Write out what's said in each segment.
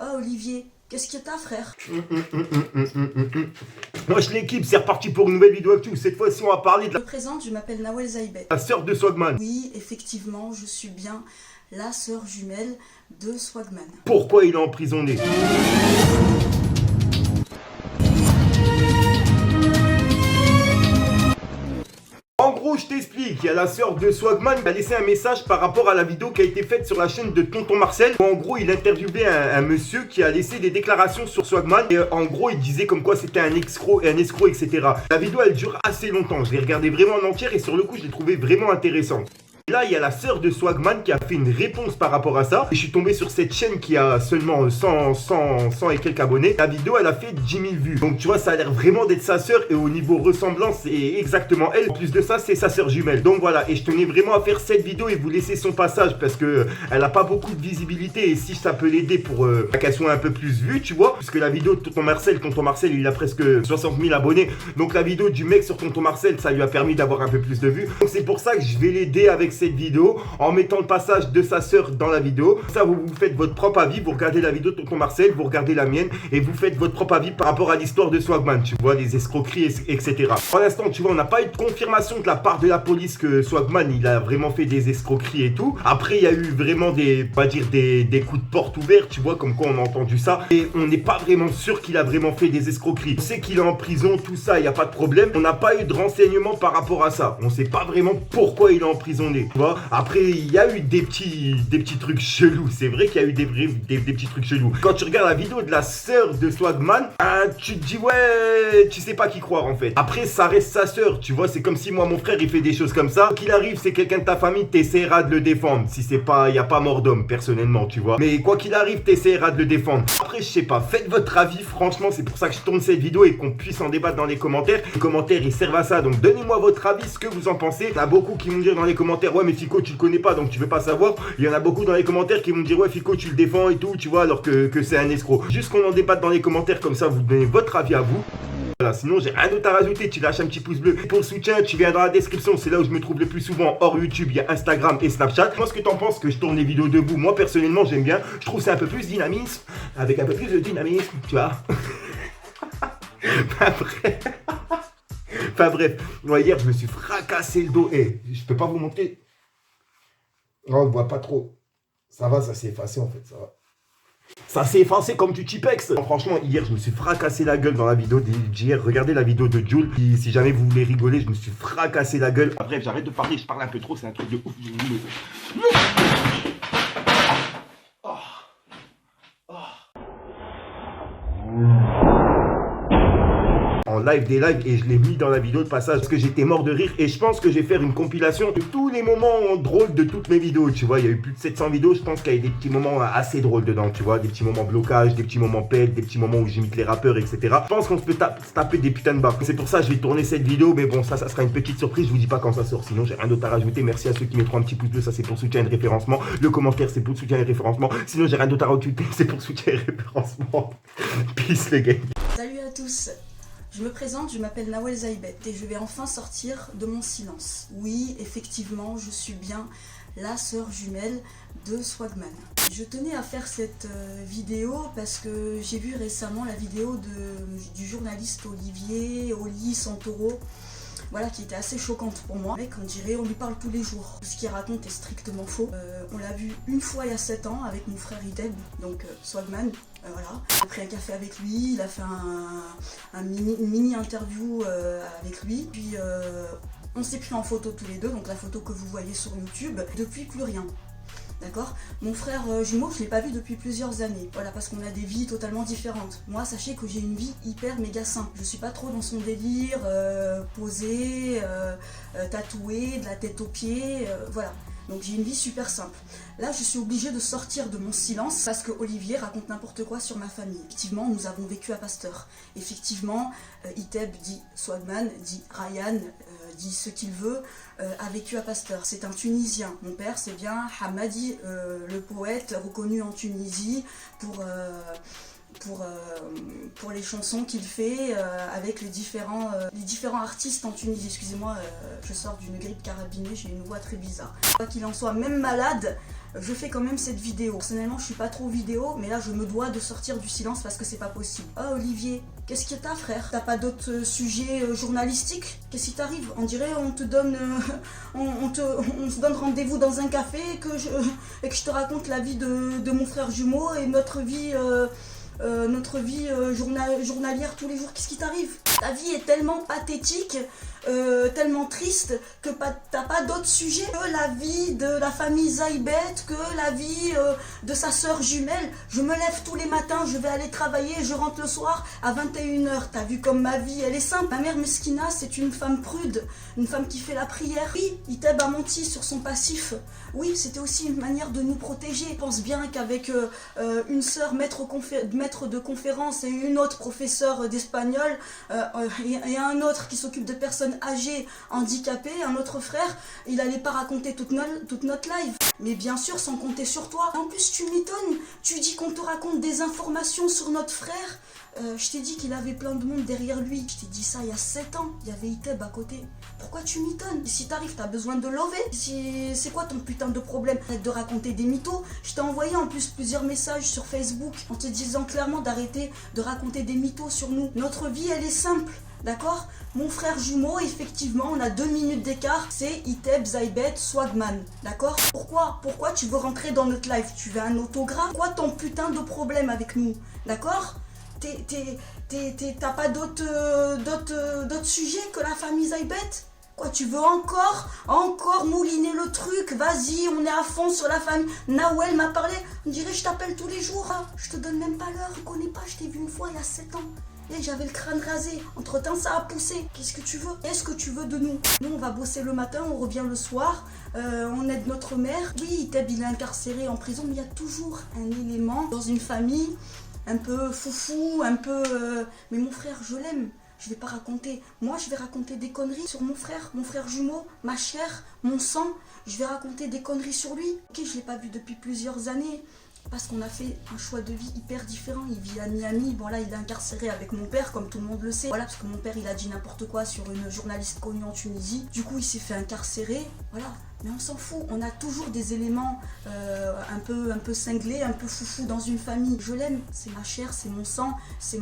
Oh Olivier, qu'est-ce que t'as frère? Wesh l'équipe, c'est reparti pour une nouvelle vidéo actu. Cette fois-ci, on va parler de Je me présente, je m'appelle Nawel Zaïbet. la sœur de Swagman. Oui, effectivement, je suis bien la sœur jumelle de Swagman. Pourquoi il est emprisonné? En gros, je t'explique, il y a la sœur de Swagman qui a laissé un message par rapport à la vidéo qui a été faite sur la chaîne de Tonton Marcel. Où, en gros, il interviewait un monsieur qui a laissé des déclarations sur Swagman. Et en gros, il disait comme quoi c'était un escroc, etc. La vidéo, elle dure assez longtemps. Je l'ai regardée vraiment en entière et sur le coup, je l'ai trouvée vraiment intéressante. Là, il y a la sœur de Swagman qui a fait une réponse par rapport à ça. Et je suis tombé sur cette chaîne qui a seulement 100 et quelques abonnés. La vidéo, elle a fait 10 000 vues. Donc, tu vois, ça a l'air vraiment d'être sa sœur. Et au niveau ressemblance, c'est exactement elle. En plus de ça, c'est sa sœur jumelle. Donc, voilà. Et je tenais vraiment à faire cette vidéo et vous laisser son passage parce que elle a pas beaucoup de visibilité. Et si ça peut l'aider pour qu'elle soit un peu plus vue, tu vois. Parce que la vidéo de Tonton Marcel, il a presque 60 000 abonnés. Donc, la vidéo du mec sur Tonton Marcel, ça lui a permis d'avoir un peu plus de vues. Donc, c'est pour ça que je vais l'aider avec cette vidéo en mettant le passage de sa sœur dans la vidéo. Ça, vous faites votre propre avis, vous regardez la vidéo de Tonton Marcel, vous regardez la mienne et vous faites votre propre avis par rapport à l'histoire de Swagman, tu vois, les escroqueries, etc. Pour l'instant, tu vois, on n'a pas eu de confirmation de la part de la police que Swagman, il a vraiment fait des escroqueries et tout. Après, il y a eu vraiment des, on va dire, des coups de porte ouverts, tu vois, comme quoi on a entendu ça. Et on n'est pas vraiment sûr qu'il a vraiment fait des escroqueries. On sait qu'il est en prison, tout ça, il n'y a pas de problème. On n'a pas eu de renseignements par rapport à ça. On ne sait pas vraiment pourquoi il est emprisonné, tu vois. Après, il y a eu des petits trucs chelous. C'est vrai qu'il y a eu des petits trucs chelous. Quand tu regardes la vidéo de la sœur de Swagman, tu te dis, ouais, tu sais pas qui croire en fait. Après, ça reste sa sœur, tu vois. C'est comme si moi, mon frère, il fait des choses comme ça. Qu'il arrive, c'est quelqu'un de ta famille, t'essaieras de le défendre. Si c'est pas, il y a pas mort d'homme, personnellement, tu vois. Mais quoi qu'il arrive, t'essaieras de le défendre. Après, je sais pas, faites votre avis. Franchement, c'est pour ça que je tourne cette vidéo et qu'on puisse en débattre dans les commentaires. Les commentaires, ils servent à ça. Donc, donnez-moi votre avis, ce que vous en pensez. Il y en a beaucoup qui vont me dire dans les commentaires, ouais, mais Fico, tu le connais pas, donc tu veux pas savoir. Il y en a beaucoup dans les commentaires qui vont me dire, ouais, Fico, tu le défends et tout, tu vois, alors que c'est un escroc. Juste qu'on en débatte dans les commentaires, comme ça, vous donnez votre avis à vous. Voilà, sinon j'ai rien d'autre à rajouter, tu lâches un petit pouce bleu. Pour le soutien, tu viens dans la description, c'est là où je me trouve le plus souvent. Hors YouTube, il y a Instagram et Snapchat. Moi, ce que t'en penses que je tourne les vidéos debout, moi personnellement j'aime bien. Je trouve c'est un peu plus dynamisme, avec un peu plus de dynamisme, tu vois. Enfin bref, moi hier je me suis fracassé le dos. Et je peux pas vous montrer. Non, on ne voit pas trop. Ça va, ça s'est effacé en fait, ça va. Ça s'est effacé comme du Tipex. Franchement, hier, je me suis fracassé la gueule dans la vidéo d'hier. Regardez la vidéo de Jules. Si jamais vous voulez rigoler, je me suis fracassé la gueule. Bref, j'arrête de parler, je parle un peu trop, c'est un truc de ouf. En live des lives et je l'ai mis dans la vidéo de passage parce que j'étais mort de rire et je pense que je vais faire une compilation de tous les moments drôles de toutes mes vidéos, tu vois. Il y a eu plus de 700 vidéos, je pense qu'il y a eu des petits moments assez drôles dedans, tu vois, des petits moments blocage, des petits moments pète, des petits moments où j'imite les rappeurs, etc. Je pense qu'on se peut taper des putains de barres. C'est pour ça que je vais tourner cette vidéo, mais bon, ça sera une petite surprise, je vous dis pas quand ça sort, sinon j'ai rien d'autre à rajouter. Merci à ceux qui mettront un petit pouce bleu, ça c'est pour soutien et référencement. Le commentaire c'est pour soutien et référencement, sinon j'ai rien d'autre à rajouter, c'est pour soutien et référencement. Peace les gars. Salut à tous. Je me présente, je m'appelle Nawel Zaïbet et je vais enfin sortir de mon silence. Oui, effectivement, je suis bien la sœur jumelle de Swagman. Je tenais à faire cette vidéo parce que j'ai vu récemment la vidéo du journaliste Olivier Oli Santoro. Voilà, qui était assez choquante pour moi. Mec, on dirait, on lui parle tous les jours. Ce qu'il raconte est strictement faux. On l'a vu une fois il y a 7 ans avec mon frère Ideb, donc Swagman. Voilà. J'ai pris un café avec lui, il a fait une mini interview avec lui. Puis on s'est pris en photo tous les deux, donc la photo que vous voyez sur YouTube. Depuis, plus rien. D'accord. Mon frère jumeau, je ne l'ai pas vu depuis plusieurs années. Voilà, parce qu'on a des vies totalement différentes. Moi, sachez que j'ai une vie hyper méga simple. Je suis pas trop dans son délire, posé, tatoué, de la tête aux pieds, voilà. Donc j'ai une vie super simple. Là, je suis obligée de sortir de mon silence parce que Olivier raconte n'importe quoi sur ma famille. Effectivement, nous avons vécu à Pasteur. Effectivement, Iteb dit Swagman, dit Ryan, dit ce qu'il veut, a vécu à Pasteur. C'est un Tunisien. Mon père, c'est bien Hamadi, le poète reconnu en Tunisie pour les chansons qu'il fait avec les différents artistes en Tunisie. Excusez-moi, je sors d'une grippe carabinée, j'ai une voix très bizarre. Quoi qu'il en soit, même malade, je fais quand même cette vidéo. Personnellement, je suis pas trop vidéo, mais là, je me dois de sortir du silence parce que c'est pas possible. Oh, Olivier, qu'est-ce que t'as, frère? T'as pas d'autres sujets journalistiques? Qu'est-ce qui t'arrive? On dirait on te donne, on se donne rendez-vous dans un café et que je te raconte la vie de mon frère jumeau et notre vie journalière tous les jours. Qu'est-ce qui t'arrive? Ta vie est tellement pathétique, tellement triste que t'as pas d'autres sujets que la vie de la famille Zaïbet, que la vie de sa sœur jumelle. Je me lève tous les matins, je vais aller travailler, je rentre le soir à 21h. T'as vu comme ma vie, elle est simple. Ma mère Meskina, c'est une femme prude, une femme qui fait la prière. Oui, Iteb a menti sur son passif. Oui, c'était aussi une manière de nous protéger. Je pense bien qu'avec une sœur maître de conférence et une autre professeure d'espagnol et un autre qui s'occupe de personnes âgées, handicapées, un autre frère, il allait pas raconter toute notre live. Mais bien sûr, sans compter sur toi. En plus, tu m'étonnes, tu dis qu'on te raconte des informations sur notre frère. Je t'ai dit qu'il avait plein de monde derrière lui. Je t'ai dit ça il y a 7 ans. Il y avait Iteb à côté. Pourquoi tu m'étonnes? Si t'arrives, t'as besoin de lover. C'est quoi ton putain de problème? Arrête de raconter des mythos. Je t'ai envoyé en plus plusieurs messages sur Facebook en te disant clairement d'arrêter de raconter des mythos sur nous. Notre vie, elle est simple. D'accord? Mon frère jumeau, effectivement, on a 2 minutes d'écart. C'est Iteb Zaïbet Swagman. D'accord? Pourquoi tu veux rentrer dans notre live? Tu veux un autographe? Quoi ton putain de problème avec nous? D'accord? T'as pas d'autres sujets que la famille Zaïbet? Quoi, tu veux encore mouliner le truc? Vas-y, on est à fond sur la famille. Nawel m'a parlé, on dirait je t'appelle tous les jours. Hein. Je te donne même pas l'heure, je connais pas, je t'ai vu une fois il y a 7 ans. Et j'avais le crâne rasé, entre temps ça a poussé. Qu'est-ce que tu veux? Qu'est-ce que tu veux de nous? Nous on va bosser le matin, on revient le soir, on aide notre mère. Oui, Iteb il est incarcéré en prison, mais il y a toujours un élément dans une famille un peu foufou, un peu... Mais mon frère, je l'aime. Je vais pas raconter. Moi, je vais raconter des conneries sur mon frère jumeau, ma chair, mon sang. Je vais raconter des conneries sur lui. Ok, je l'ai pas vu depuis plusieurs années. Parce qu'on a fait un choix de vie hyper différent. Il vit à Miami. Bon là, il est incarcéré avec mon père, comme tout le monde le sait. Voilà, parce que mon père, il a dit n'importe quoi sur une journaliste connue en Tunisie. Du coup, il s'est fait incarcérer. Voilà. Mais on s'en fout. On a toujours des éléments un peu cinglés, un peu foufou dans une famille. Je l'aime. C'est ma chair, c'est mon sang, c'est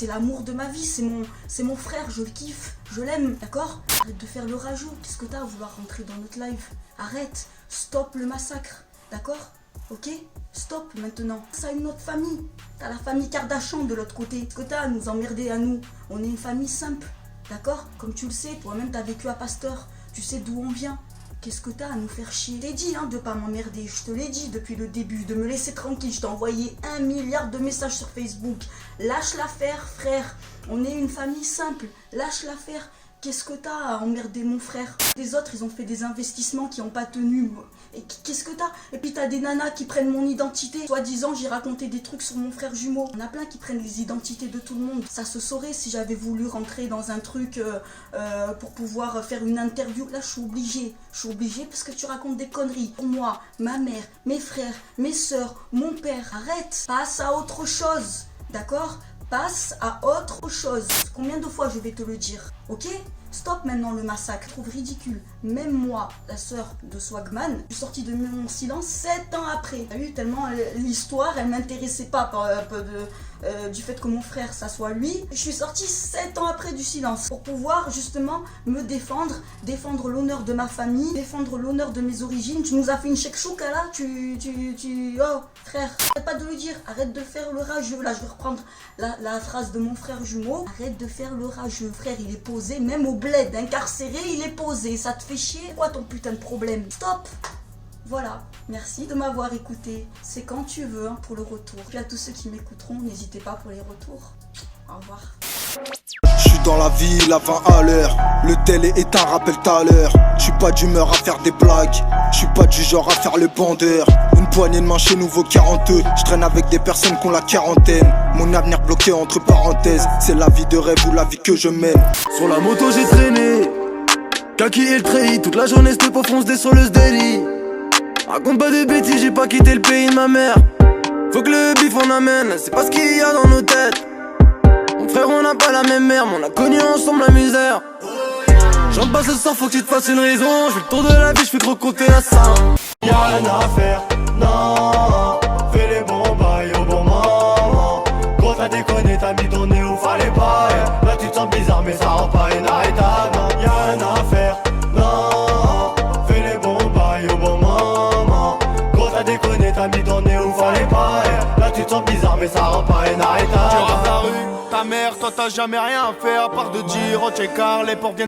l'amour de ma vie. C'est mon frère. Je le kiffe. Je l'aime. D'accord? Arrête de faire le rageux. Qu'est-ce que t'as à vouloir rentrer dans notre live? Arrête. Stop le massacre. D'accord? Ok? Stop maintenant. Ça a une autre famille. T'as la famille Kardashian de l'autre côté. Qu'est-ce que t'as à nous emmerder à nous? On est une famille simple. D'accord? Comme tu le sais, toi-même t'as vécu à Pasteur. Tu sais d'où on vient. Qu'est-ce que t'as à nous faire chier? Je t'ai dit de pas m'emmerder. Je te l'ai dit depuis le début. De me laisser tranquille. Je t'ai envoyé 1 milliard de messages sur Facebook. Lâche l'affaire, frère. On est une famille simple. Lâche l'affaire. Qu'est-ce que t'as à emmerder mon frère? Les autres, ils ont fait des investissements qui n'ont pas tenu. Et qu'est-ce que t'as? Et puis t'as des nanas qui prennent mon identité. Soi-disant, j'ai raconté des trucs sur mon frère jumeau. On a plein qui prennent les identités de tout le monde. Ça se saurait si j'avais voulu rentrer dans un truc pour pouvoir faire une interview. Là, je suis obligée. Je suis obligée parce que tu racontes des conneries. Pour moi, ma mère, mes frères, mes soeurs, mon père. Arrête. Passe à autre chose. D'accord? Passe à autre chose. Combien de fois je vais te le dire? Ok? Stop maintenant le massacre. Je trouve ridicule. Même moi, la sœur de Swagman, je suis sortie de mon silence 7 ans après. T'as vu, tellement l'histoire, elle m'intéressait pas du fait que mon frère, ça soit lui. Je suis sortie 7 ans après du silence pour pouvoir justement me défendre l'honneur de ma famille, défendre l'honneur de mes origines. Tu nous as fait une chekchouka là, oh frère, arrête pas de le dire, arrête de faire le rageux. Là, je vais reprendre la phrase de mon frère jumeau. Arrête de faire le rageux, frère, il est posé, même au bled, incarcéré, il est posé. Ça te fait chier? Quoi ton putain de problème? Stop! Voilà, merci de m'avoir écouté. C'est quand tu veux pour le retour. Puis à tous ceux qui m'écouteront, n'hésitez pas pour les retours. Au revoir. Je suis dans la ville à 20 à l'heure. Le tel est un rappel tout à l'heure. Je suis pas d'humeur à faire des blagues. Je suis pas du genre à faire le bandeur. Une poignée de main chez nous vaut 40. Je traîne avec des personnes qui ont la quarantaine. Mon avenir bloqué entre parenthèses. C'est la vie de rêve ou la vie que je mène. Sur la moto j'ai traîné Kaki et le treillis. Toute la journée c'était pas fonce des soleus délit. Raconte pas de bêtises, j'ai pas quitté le pays de ma mère. Faut que le bif on amène, c'est pas ce qu'il y a dans nos têtes. Mon frère on n'a pas la même mère, mais on a connu ensemble la misère. J'en bas ce soir, faut que tu te fasses une raison. Je fais le tour de la vie, je fais trop compter à ça. Y'a rien à faire, non. Fais les bons bails au bon moment. Gros t'as déconné, t'as mis ton nez où fallait pas. Là tu te sens bizarre mais ça rend pas inarrêtable. Y'a rien à faire, non. Fais les bons bails au bon moment. Gros t'as déconné, t'as mis ton nez où fallait pas. Là tu te sens bizarre mais ça rend pas inarrêtable. Tu rates la rue, ta mère, toi t'as jamais rien fait à part de dire oh t'es car les portes viennent